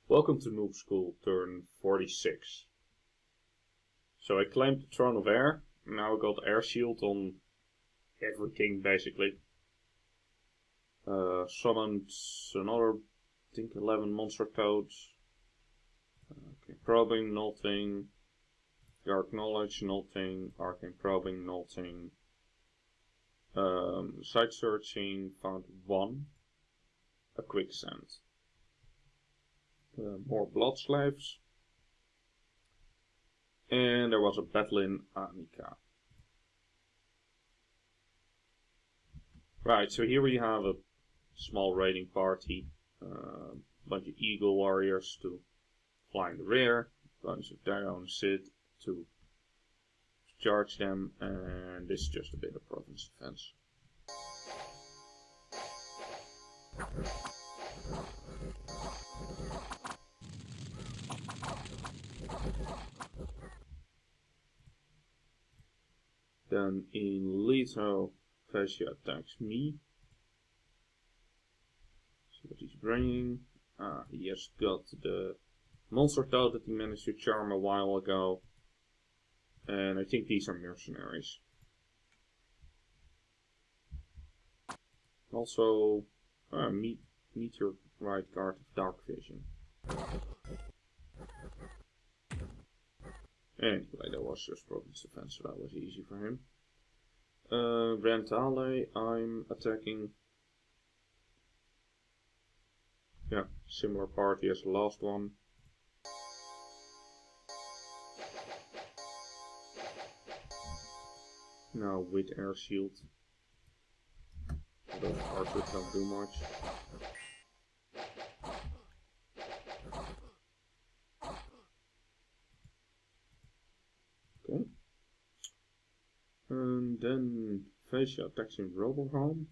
Welcome to Noob School, turn 46. So I claimed the Throne of Air, now I got Air Shield on everything basically. Summoned another, I think 11 monster toads. Arcane Probing, nothing. Dark Knowledge, nothing. Arcane Probing, nothing. Site searching, found one. A Quicksand. More Blood Slaves. And there was a battle in Anika. Right, so here we have a small raiding party. Bunch of Eagle Warriors to fly in the rear. Bunch of Dagon Sid to charge them. And this is just a bit of province defense. Then in Leto, Phrygia attacks me. See what he's bringing. He has got the monster toad that he managed to charm a while ago. And I think these are mercenaries. Also, Meteorite Guard of Dark Vision. Anyway, that was just province defense, so that was easy for him. Rentale, I'm attacking. Yeah, similar party as the last one. Now with Air Shield. Those archers don't do much. Okay. And then Phrygia attacks in Robohome.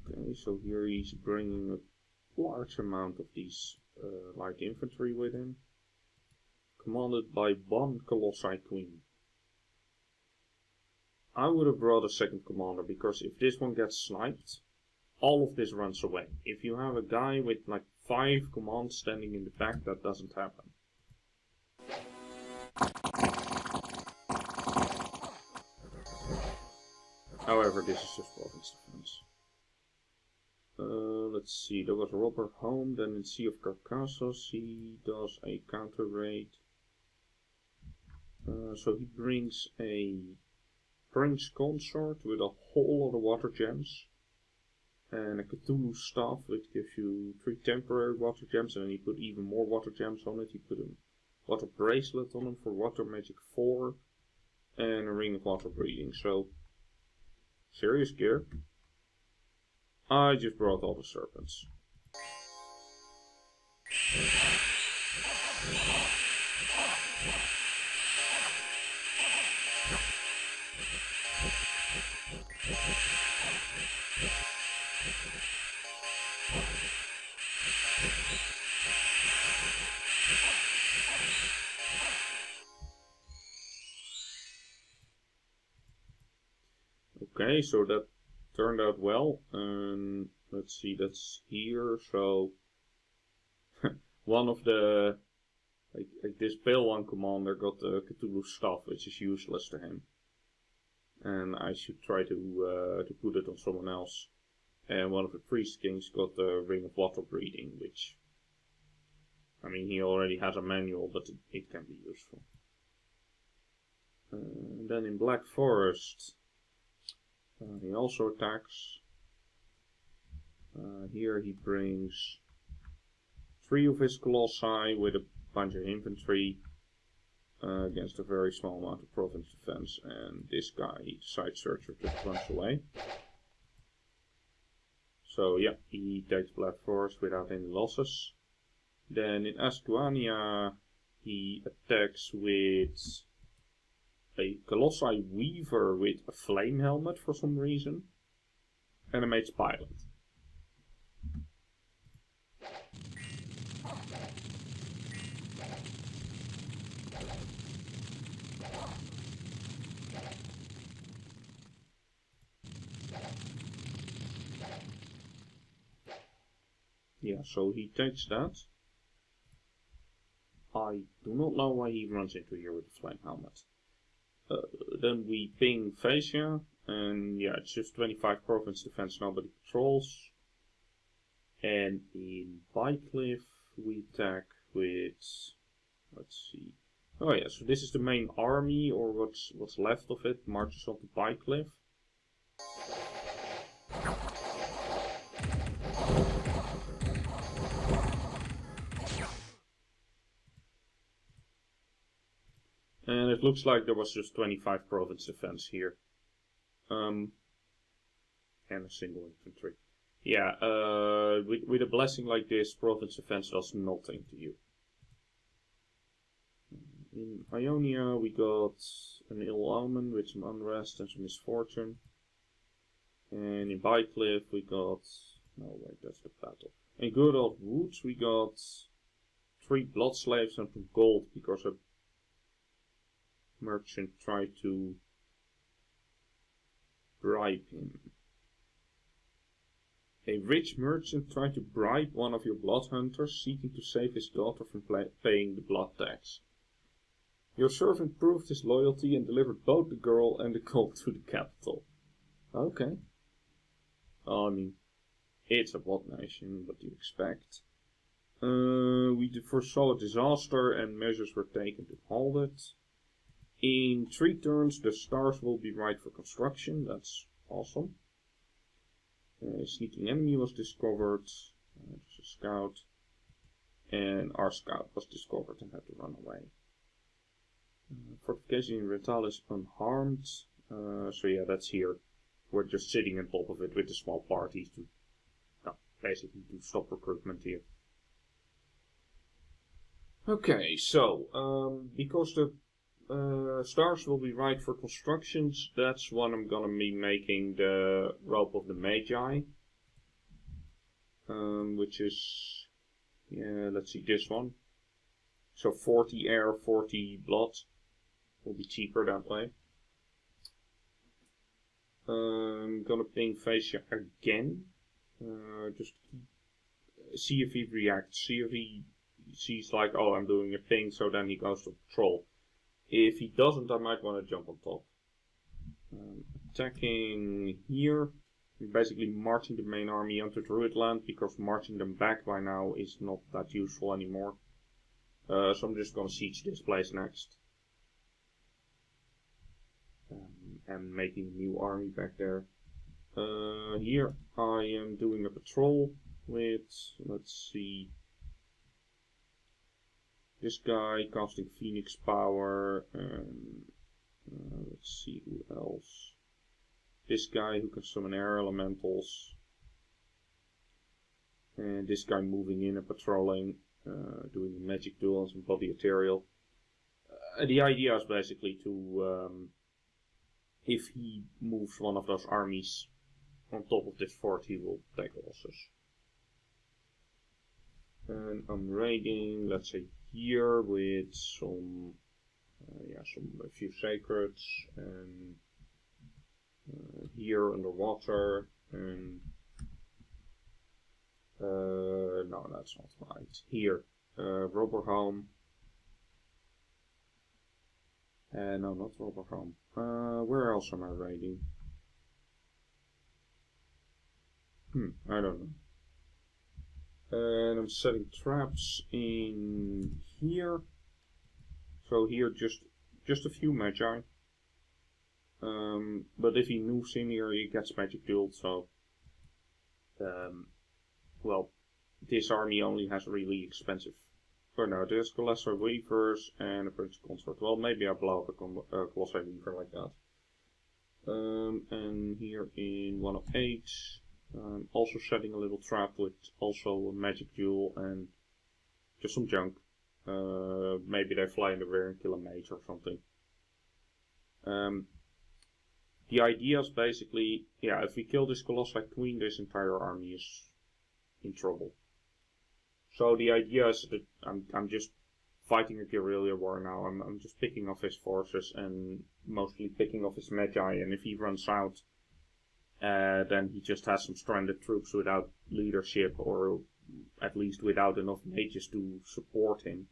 Okay, so here he's bringing a large amount of these light infantry with him. Commanded by one Colossi Queen. I would have brought a second commander, because if this one gets sniped, all of this runs away. If you have a guy with like 5 commands standing in the back, that doesn't happen. However, this is just province defense. Let's see, there was a robber home, then in Sea of Carcassos he does a counter raid. So he brings a Prince Consort with a whole lot of water gems. And a Cthulhu staff which gives you 3 temporary water gems, and then he put even more water gems on it. He put a water bracelet on him for water magic 4. And a ring of water breathing, so serious gear. I just brought all the serpents. Okay, so that turned out well, and let's see, that's here, so one of the, like this Pale One commander got the Cthulhu staff, which is useless to him. And I should try to put it on someone else. And one of the Priest Kings got the Ring of Water Breathing, which, I mean, he already has a manual, but it can be useful. Then in Black Forest, he also attacks. Here he brings 3 of his Colossi with a bunch of infantry against a very small amount of province defense, and this guy, the Side Searcher, just runs away. So yeah, he takes Black Forest without any losses. Then in Ascuania he attacks with a Colossi Weaver with a flame helmet for some reason, and a Mage Pilot. Yeah, so he takes that. I do not know why he runs into here with the flame helmet. Then we ping Phrygia, and yeah, it's just 25 province defense, nobody patrols. And in Bycliff, we attack with, let's see. Oh yeah, so this is the main army, or what's left of it, marches on to Bycliff. And it looks like there was just 25 province defense here. And a single infantry. Yeah, with a blessing like this, province defense does nothing to you. In Ionia, we got an ill omen with some unrest and some misfortune. And in Bycliff, we got... No, wait, that's the battle. In Good Old Woods, we got 3 blood slaves and some gold because a merchant tried to bribe him. A rich merchant tried to bribe one of your blood hunters seeking to save his daughter from paying the blood tax. Your servant proved his loyalty and delivered both the girl and the gold to the capital. Okay. I mean, it's a blood nation, what do you expect? We foresaw a disaster and measures were taken to halt it. In 3 turns, the stars will be right for construction. That's awesome. A sneaking enemy was discovered. Just a scout. And our scout was discovered and had to run away. Fortification in Rental is unharmed. So yeah, that's here. We're just sitting on top of it with the small parties to basically to stop recruitment here. Okay, so because the stars will be right for constructions, that's when I'm gonna be making the Rope of the Magi. Which is, yeah, let's see, this one. So 40 air, 40 blood. Will be cheaper that way. I'm gonna ping Phrygia again. Just see if he reacts. See if he sees like, oh, I'm doing a ping, so then he goes to patrol. If he doesn't, I might want to jump on top. Attacking here. Basically marching the main army onto Druidland, because marching them back by now is not that useful anymore. So I'm just gonna siege this place next. And making a new army back there. Here I am doing a patrol with, let's see, this guy casting Phoenix Power, and let's see who else. This guy who can summon air elementals, and this guy moving in and patrolling, doing magic duels and body ethereal. The idea is basically to, if he moves one of those armies on top of this fort, he will take losses. And I'm raiding, let's say here, with some, a few sacreds, and here underwater, and no, that's not right. Here, Robber Home. No, not Robber Home. Where else am I raiding? I don't know. And I'm setting traps in here. So here just a few magi. But if he moves in here, he gets magic dueled. So, well, this army only has really expensive. Oh no, there's Colossal Weavers and a Prince Consort. Well, maybe I blow up a Colossal Weaver like that. And here in 108, also setting a little trap with also a magic duel and just some junk. Maybe they fly in the rear and kill a mage or something. The idea is basically, yeah, if we kill this Colossal Queen, this entire army is in trouble. So the idea is that I'm just fighting a guerrilla war now. I'm just picking off his forces and mostly picking off his magi. And if he runs out, then he just has some stranded troops without leadership or at least without enough mages to support him.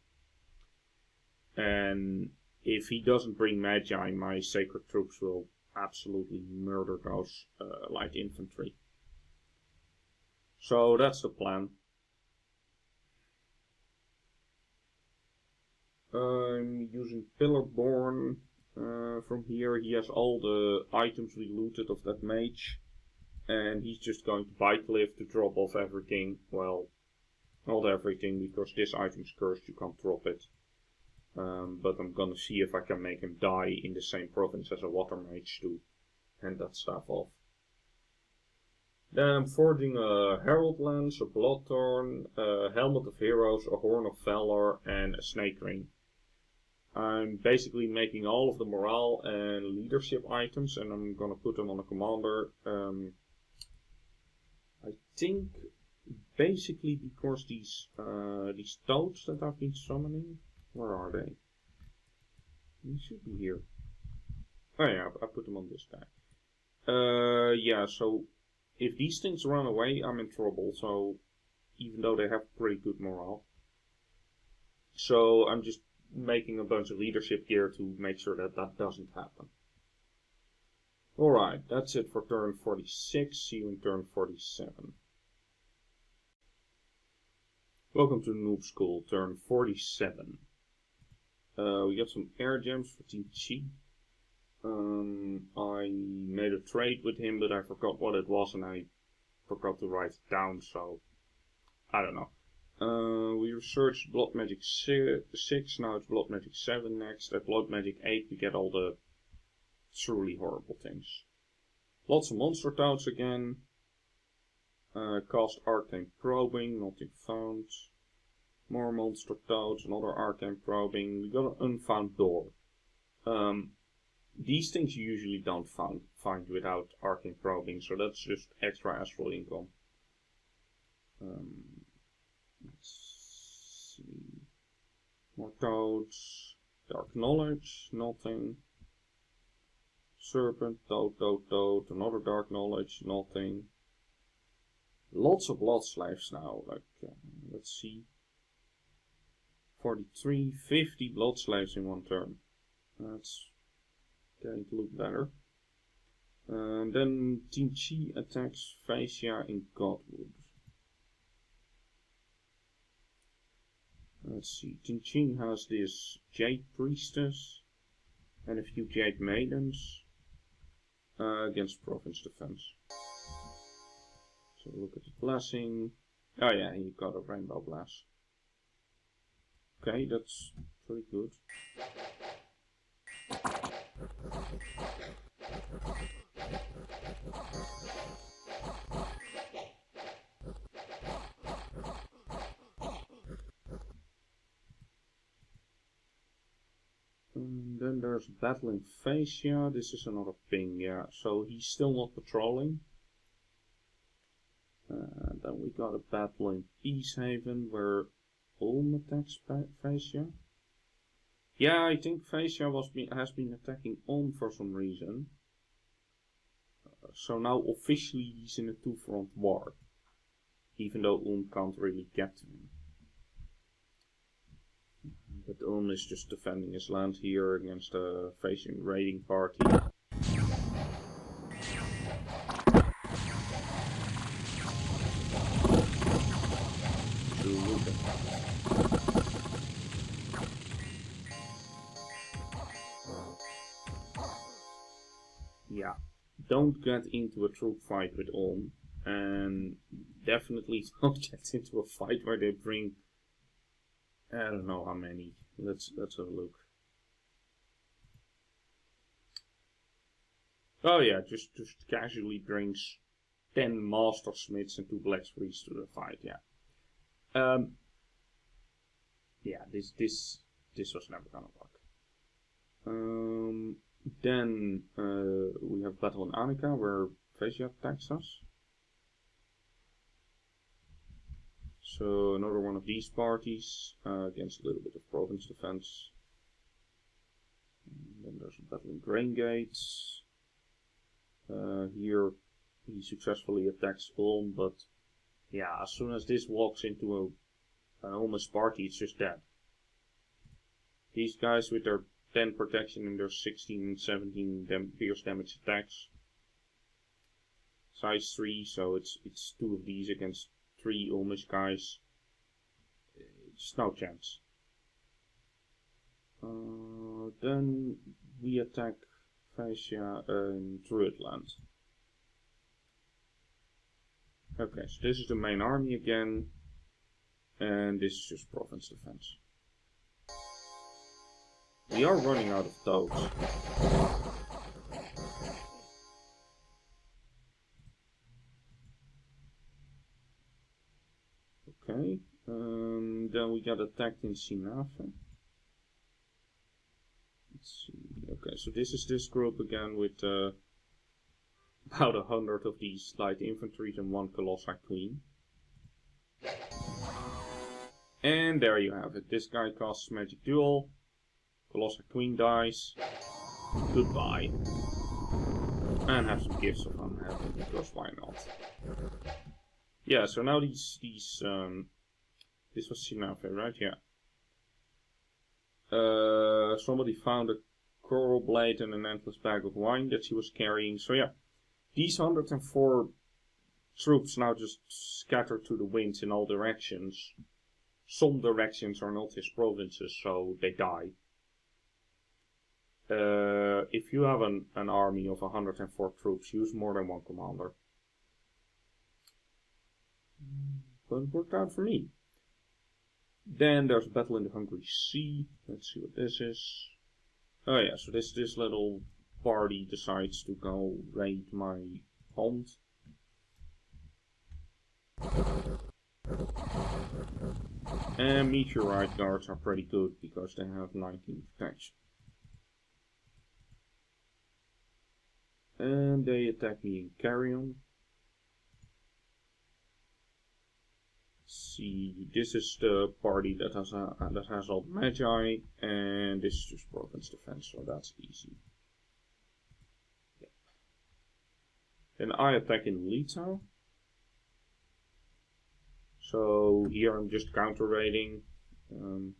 And if he doesn't bring magi, my sacred troops will absolutely murder those light infantry. So that's the plan. I'm using Pillarborn from here. He has all the items we looted of that mage. And he's just going to buy Cliff to drop off everything. Well, not everything, because this item's cursed, you can't drop it. But I'm gonna see if I can make him die in the same province as a water mage to hand that stuff off. Then I'm forging a Herald Lance, a Bloodthorn, a Helmet of Heroes, a Horn of Valor, and a Snake Ring. I'm basically making all of the morale and leadership items, and I'm gonna put them on a commander. I think basically because these toads that I've been summoning, where are they? They should be here. Oh yeah, I put them on this guy. Yeah, so if these things run away, I'm in trouble. So even though they have pretty good morale, so I'm just making a bunch of leadership gear to make sure that that doesn't happen. Alright, that's it for turn 46. See you in turn 47. Welcome to Noob School, turn 47. We got some air gems for Team Chi. I made a trade with him, but I forgot what it was and I forgot to write it down, so I don't know. We researched Blood Magic 6, now it's Blood Magic 7 next. At Blood Magic 8 we get all the truly horrible things. Lots of monster toads again. Cast Arcane Probing, nothing found. More monster toads, another Arcane Probing. We got an unfound door. These things you usually don't find without Arcane Probing, so that's just extra astral income. Let's see. More toads. Dark Knowledge, nothing. Serpent, toad, another Dark Knowledge, nothing. Lots of blood slaves now, like, let's see. 43, 50 blood slaves in one turn. That's going to look better. And then Team Chi attacks Phrygia in Godwood. Let's see, Team Chi has this Jade Priestess and a few Jade Maidens against Province Defense. So look at the blessing. Oh yeah, he got a Rainbow Blast. Okay, that's pretty good. And then there's battling Phrygia. This is another ping, yeah. So he's still not patrolling. Then we got a battle in Peacehaven where Ulm attacks Phrygia. Yeah, I think Phrygia has been attacking Ulm for some reason. So now officially he's in a two-front war. Even though Ulm can't really get to him. But Ulm is just defending his land here against a Phrygian raiding party. So look at that. Yeah, don't get into a troop fight with Ulm. And definitely don't get into a fight where they bring, I don't know how many. Let's have a look. Oh yeah, just casually brings 10 Master Smiths and 2 Blacksmiths to the fight, yeah. Yeah, this was never gonna work. Then we have Battle in Annika where Phrygia attacks us. So another one of these parties against a little bit of province defense. And then there's a battle in Grain Gates. Here he successfully attacks Ulm, but yeah, as soon as this walks into an almost party, it's just dead. These guys with their 10 protection and their 16 and 17 pierce damage attacks. Size 3, so it's 2 of these against 3 almost guys. Just no chance. Then we attack Phrygia in Druidland. Okay, so this is the main army again, and this is just province defense. We are running out of toads. Okay, then we got attacked in Sinafe. Let's see. Okay, so this is this group again with about 100 of these light infantry and 1 Colossi Queen. And there you have it. This guy casts Magic Duel. Colossi Queen dies. Goodbye. And have some gifts of unhappy, because why not? Yeah, so now this was Sinafe, right? Yeah. Somebody found a coral blade and an endless bag of wine that she was carrying. So yeah, these 104 troops now just scattered to the winds in all directions. Some directions are not his provinces, so they die. If you have an army of 104 troops, use more than 1 commander. But it worked out for me. Then there's a battle in the Hungry Sea. Let's see what this is. Oh yeah, so this little party decides to go raid my pond. And meteorite guards are pretty good because they have 19 protection. And they attack me in Carrion. See, this is the party that has all the magi, and this is just province defense, so that's easy. Yep. Then I attack in Lita. So here I'm just counter raiding, and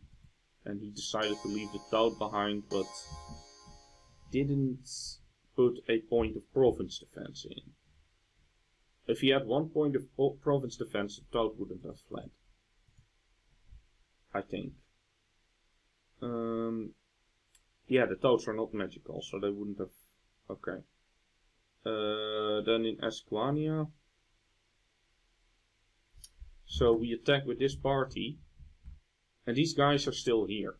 he decided to leave the toad behind, but didn't put a point of province defense in. If he had 1 point of province defense, the toad wouldn't have fled. I think. Yeah, the toads are not magical, so they wouldn't have... Okay. Then in Esquania. So we attack with this party. And these guys are still here.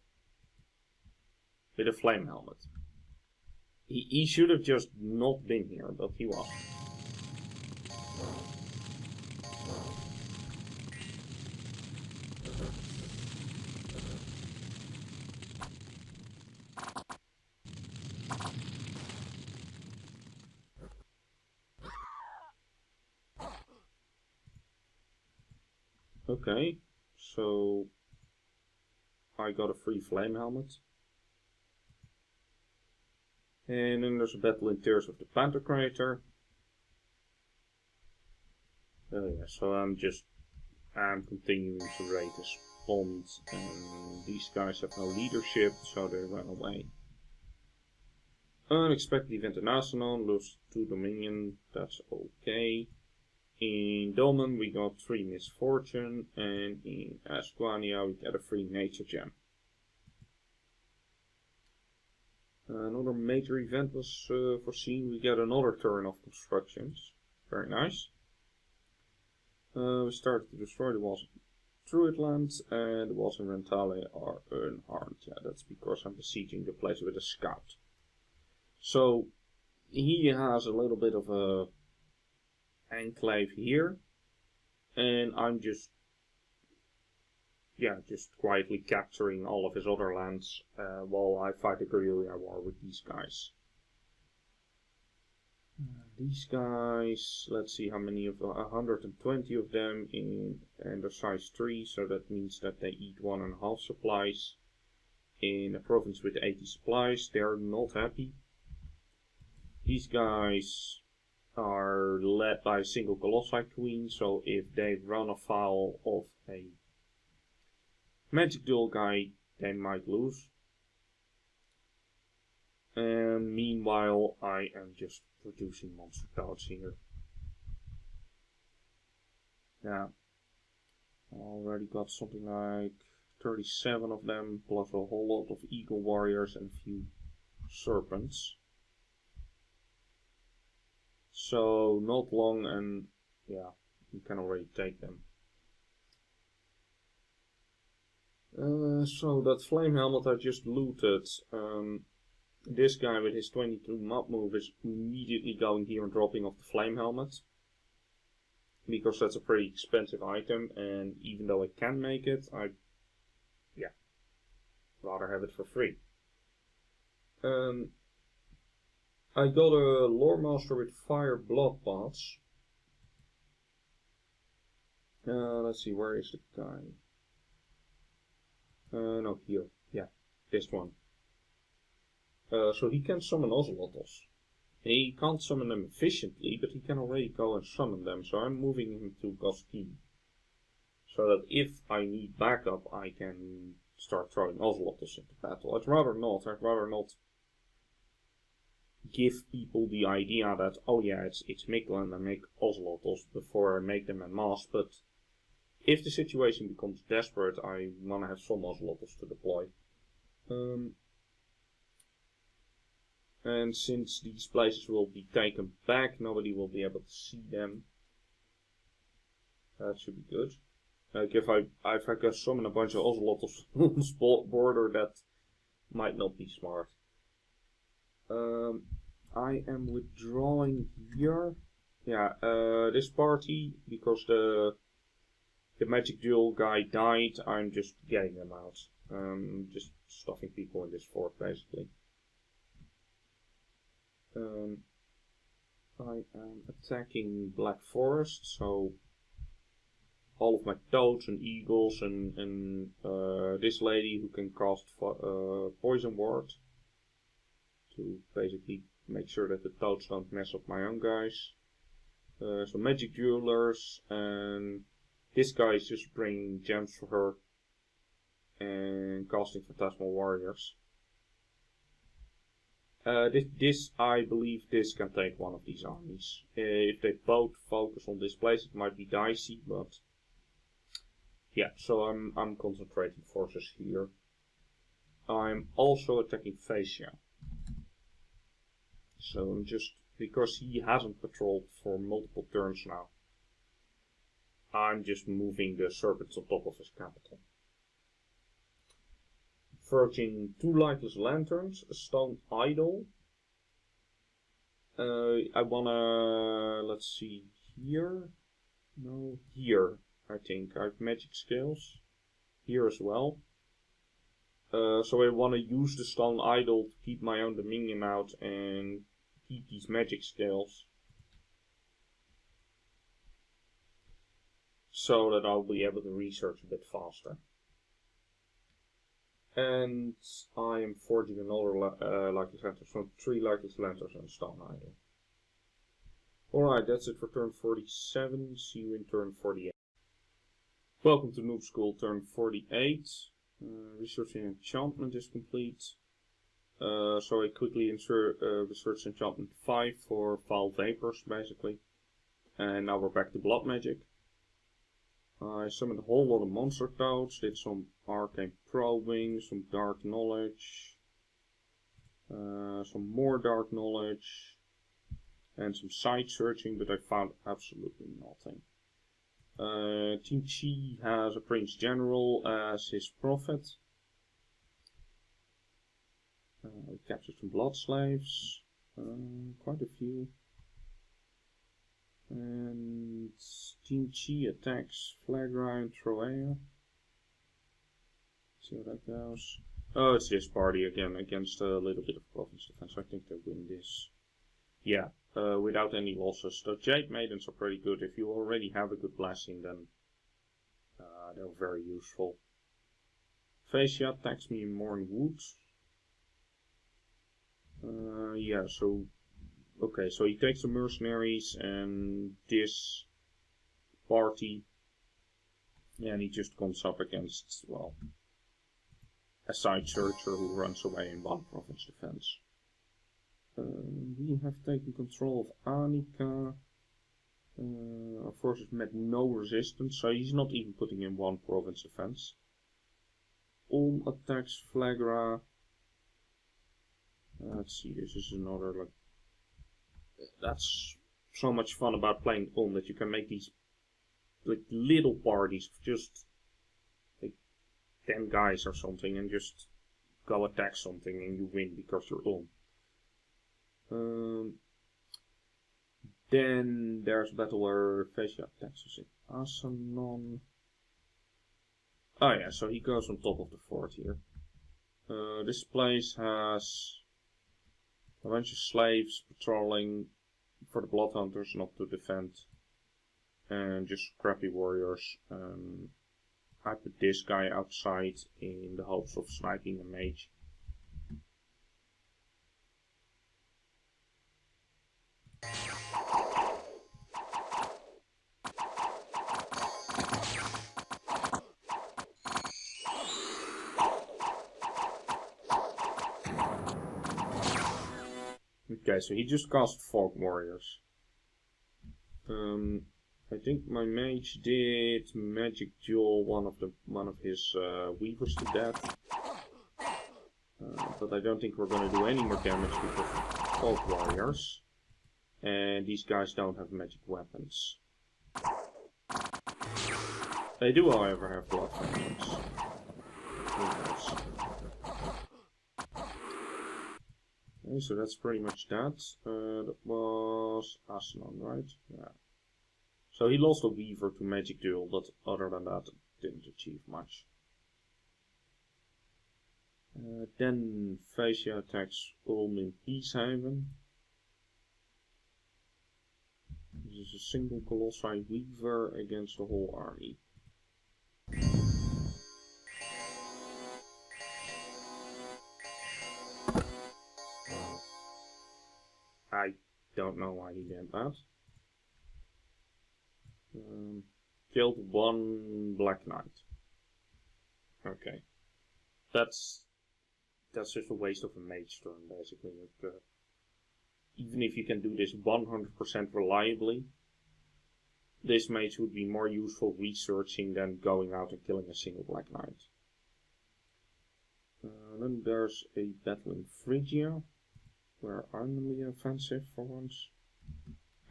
With a flame helmet. He should have just not been here, but he was. Okay, so I got a free flame helmet. And then there's a battle in Tears of the Pantocrator. Oh yeah, so I'm continuing to raid this pond, and these guys have no leadership, so they run away. Unexpected event in Asanon, lose 2 Dominion, that's okay. In Dolmen we got 3 Misfortune, and in Asquania we get a free Nature Gem. Another major event was foreseen. We get another turn of constructions. Very nice. We started to destroy the walls of Druidland, and the walls in Rentale are unharmed. Yeah, that's because I'm besieging the place with a scout. So he has a little bit of a enclave here, and I'm just quietly capturing all of his other lands while I fight a guerrilla war with these guys. These guys, let's see how many of 120 of them and they're size 3, so that means that they eat 1.5 supplies. In a province with 80 supplies, they're not happy. These guys are led by a single Colossi Queen, so if they run afoul of a Magic Duel guy, they might lose. And meanwhile, I am just producing monster toads here. Yeah, I already got something like 37 of them, plus a whole lot of eagle warriors and a few serpents. So not long, and yeah, you can already take them. So that flame helmet I just looted, this guy with his 22 mob move is immediately going here and dropping off the flame helmet. Because that's a pretty expensive item, and even though I can make it, I'd rather have it for free. I got a lore master with fire blood pots. Let's see, where is the guy? No, here. Yeah, this one. So he can summon Ozelotls. He can't summon them efficiently, but he can already go and summon them, so I'm moving him to Goskin. So that if I need backup, I can start throwing Ozelotls into battle. I'd rather not give people the idea that, oh yeah, it's Mictlan and make Ozelotls before I make them en masse, but if the situation becomes desperate, I want to have some Ozelotls to deploy. And since these places will be taken back, nobody will be able to see them. That should be good. Like if I can summon a bunch of Ozelotls on the border, that might not be smart. I am withdrawing here. Yeah, this party, because the Magic Duel guy died, I'm just getting them out. Just stuffing people in this fort, basically. I am attacking Black Forest, so all of my toads and eagles and this lady who can cast poison ward to basically make sure that the toads don't mess up my own guys. So magic jewelers, and this guy is just bringing gems for her and casting phantasmal warriors. I believe this can take one of these armies. If they both focus on this place, it might be dicey, but yeah, so I'm concentrating forces here. I'm also attacking Phrygia. So I'm just, because he hasn't patrolled for multiple turns now, I'm just moving the serpents on top of his capital. Forging 2 lightless lanterns, a stone idol. I wanna, let's see, here? No, here, I think. I have magic scales. Here as well. So I wanna use the stone idol to keep my own dominion out and keep these magic scales. So that I'll be able to research a bit faster. And I am forging another lightless lantern, so 3 lightless lanterns and a stone idol. Alright, that's it for turn 47. See you in turn 48. Welcome to Noob School, turn 48. Researching enchantment is complete. So I quickly researched enchantment 5 for foul vapors, basically. And now we're back to blood magic. I summoned a whole lot of monster toads, did some arcane probing, some dark knowledge, some more dark knowledge, and some side searching, but I found absolutely nothing. Team Chi has a Prince General as his prophet. We captured some blood slaves, quite a few. And Team Chi attacks Phrygia and Troea. See how that goes. Oh, it's this party again against a little bit of province defense. I think they win this. Yeah, without any losses. The Jade Maidens are pretty good. If you already have a good blessing, then they're very useful. Phrygia attacks me in Morn Wood. Yeah, so Okay, so he takes the mercenaries and this party, and he just comes up against, well, a side searcher who runs away in one province defense. We have taken control of Anika. Our forces met no resistance, so he's not even putting in one province defense. Ulm attacks Phrygia. Let's see, this is another, like, that's so much fun about playing Ulm, that you can make these like little parties of just like 10 guys or something and just go attack something and you win because you're Ulm. Then there's a battle where Phrygia attacks us in Asanon. Oh yeah, so he goes on top of the fort here. This place has a bunch of slaves patrolling for the Bloodhunters, not to defend, and just scrappy warriors. I put this guy outside in the hopes of sniping a mage. Okay, so he just cast Fog Warriors. I think my mage did magic duel one of his weavers to death. But I don't think we're gonna do any more damage because of Fog Warriors. And these guys don't have magic weapons. They do, however, have blood fountains. Okay, so that's pretty much that. That was Asanon, right? Yeah. So he lost a weaver to magic duel, but other than that, didn't achieve much. Then Phrygia attacks Ulm in Peacehaven. This is a single Colossi weaver against the whole army. I don't know why he did that. Killed one Black Knight. Okay. That's just a waste of a mage turn, basically. Even if you can do this 100% reliably, this mage would be more useful researching than going out and killing a single Black Knight. Then there's a battle in Phrygia, where I'm on the offensive for once.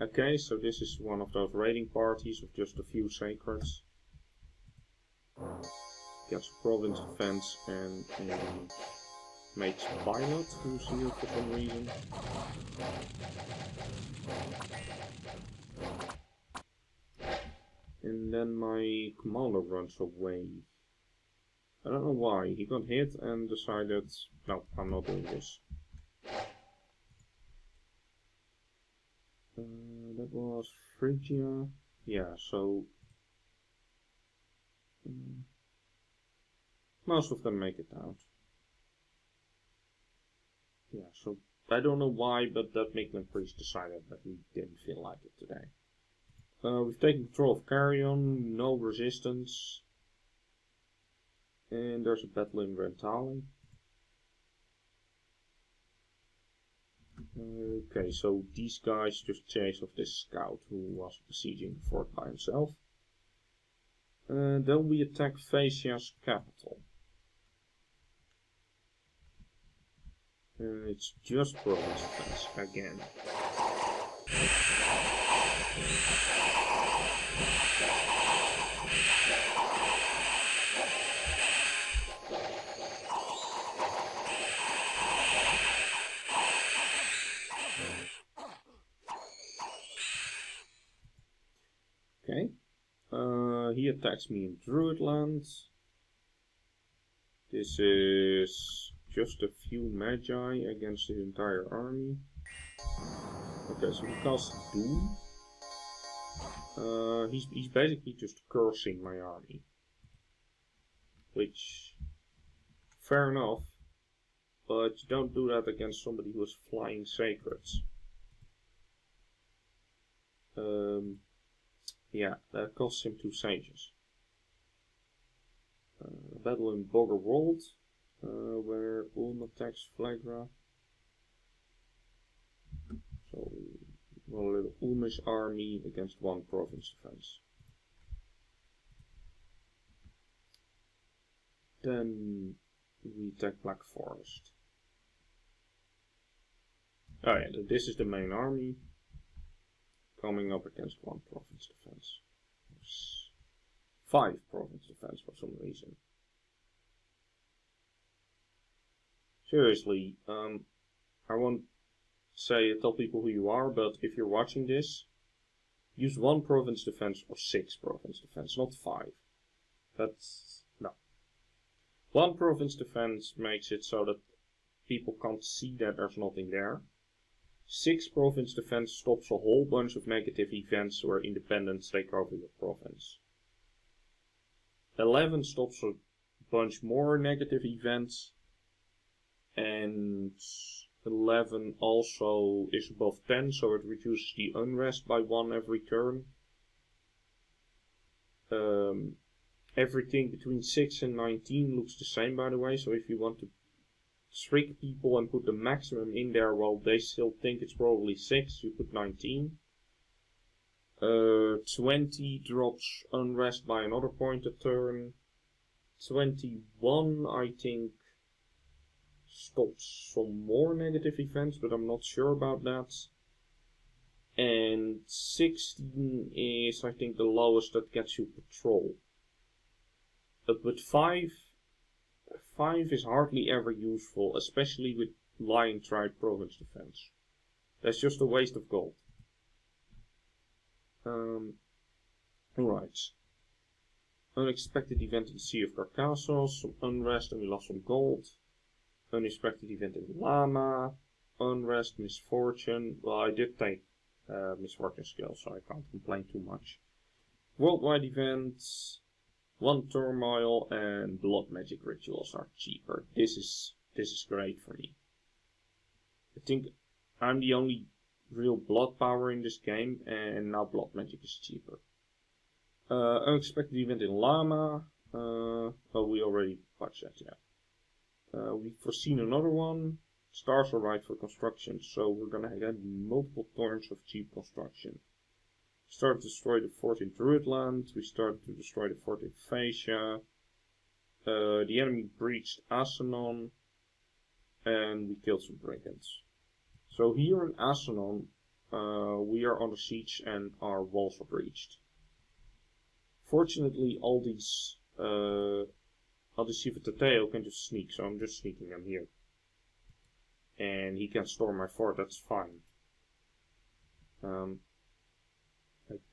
Okay, so this is one of those raiding parties of just a few sacreds. Gets a province defense and a mage pilot who's here for some reason. And then my commander runs away. I don't know why. He got hit and decided, no, I'm not doing this. That was Phrygia. Yeah, so most of them make it out. Yeah, so I don't know why, but that Mictlan priest decided that he didn't feel like it today. We've taken control of Carrion, no resistance. And there's a battle in Rentali. Okay, so these guys just chased off this scout who was besieging the fort by himself. Then we attack Phrygia's capital. It's just province defense again. Okay. He attacks me in Druidland. This is just a few magi against his entire army. Okay, so he casts Duel. He's basically just cursing my army. Which, fair enough, but you don't do that against somebody who is flying sacreds. Yeah, that costs him 2 sages. Battle in Bogger World, where Ulm attacks Phrygia. So, roll a little Ulmish army against 1 province defense. Then we attack Black Forest. Oh yeah, this is the main army coming up against 1 province defense. 5 province defense for some reason. Seriously, I won't tell people who you are, but if you're watching this, use 1 province defense or 6 province defense, not 5. That's no. 1 province defense makes it so that people can't see that there's nothing there. 6 province defense stops a whole bunch of negative events where independents take over your province. 11 stops a bunch more negative events, and 11 also is above 10, so it reduces the unrest by 1 every turn. Everything between 6 and 19 looks the same, by the way, so if you want to trick people and put the maximum in there while they still think it's probably 6, you put 19. 20 drops unrest by another point a turn. 21, I think, stops some more negative events, but I'm not sure about that. And 16 is, I think, the lowest that gets you patrol. But 5 is hardly ever useful, especially with Lion Tribe province defense. That's just a waste of gold. Alright. Unexpected event in the Sea of Carcassos, some unrest and we lost some gold. Unexpected event in Lama, unrest, misfortune. Well, I did take misfortune skill, so I can't complain too much. Worldwide events, 1 turmoil, and blood magic rituals are cheaper. This is great for me. I think I'm the only real blood power in this game, and now blood magic is cheaper. Unexpected event in Lama. Well, we already watched that, yeah. We've foreseen another one. Stars are right for construction, so we're gonna get multiple turns of cheap construction. We started to destroy the fort in Druidland. We started to destroy the fort in Phrygia. The enemy breached Asanon, and we killed some brigands. So here in Asanon, we are under siege and our walls are breached. Fortunately, all these Civitateo can just sneak, so I'm just sneaking them here. And he can storm my fort, that's fine. I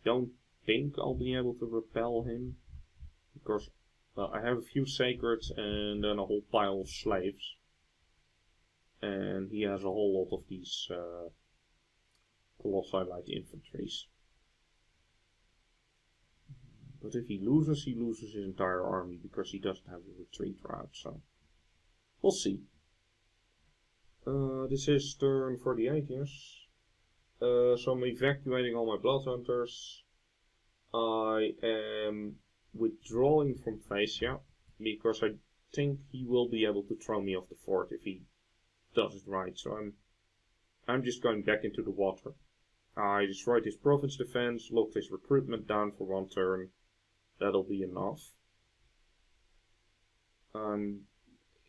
don't think I'll be able to repel him, because well, I have a few sacreds and then a whole pile of slaves. And he has a whole lot of these Colossi light infantries. But if he loses his entire army because he doesn't have a retreat route, so we'll see. This is turn 48, yes. So I'm evacuating all my blood hunters. I am withdrawing from Phrygia because I think he will be able to throw me off the fort if he does it right. So I'm just going back into the water. I destroyed his province defense, locked his recruitment down for 1 turn. That'll be enough.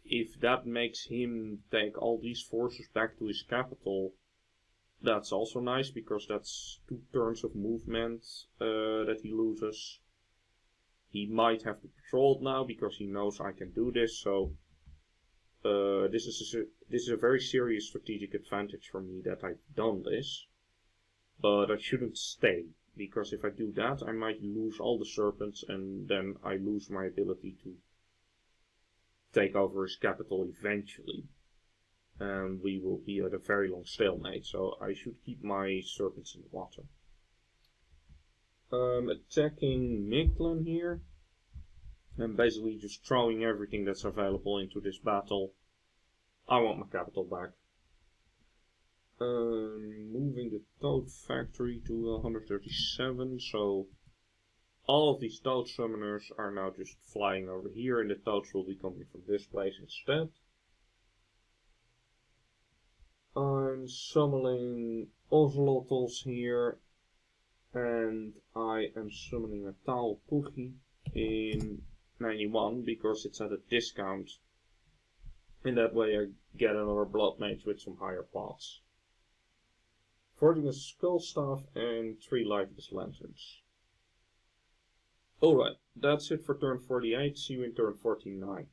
If that makes him take all these forces back to his capital, that's also nice, because that's 2 turns of movement that he loses. He might have to patrol it now because he knows I can do this, so this is a very serious strategic advantage for me that I've done this. But I shouldn't stay, because if I do that, I might lose all the serpents, and then I lose my ability to take over his capital eventually. And we will be at a very long stalemate, so I should keep my serpents in the water. Attacking Mictlan here, and basically just throwing everything that's available into this battle. I want my capital back. Moving the Toad Factory to 137, so all of these Toad Summoners are now just flying over here, and the Toads will be coming from this place instead. I'm summoning Ocelotls here, and I am summoning a Tal Puggy in 91 because it's at a discount. In that way I get another Blood Mage with some higher pots. Forging a Skull Staff and 3 Lifeless Lanterns. Alright, that's it for turn 48. See you in turn 49.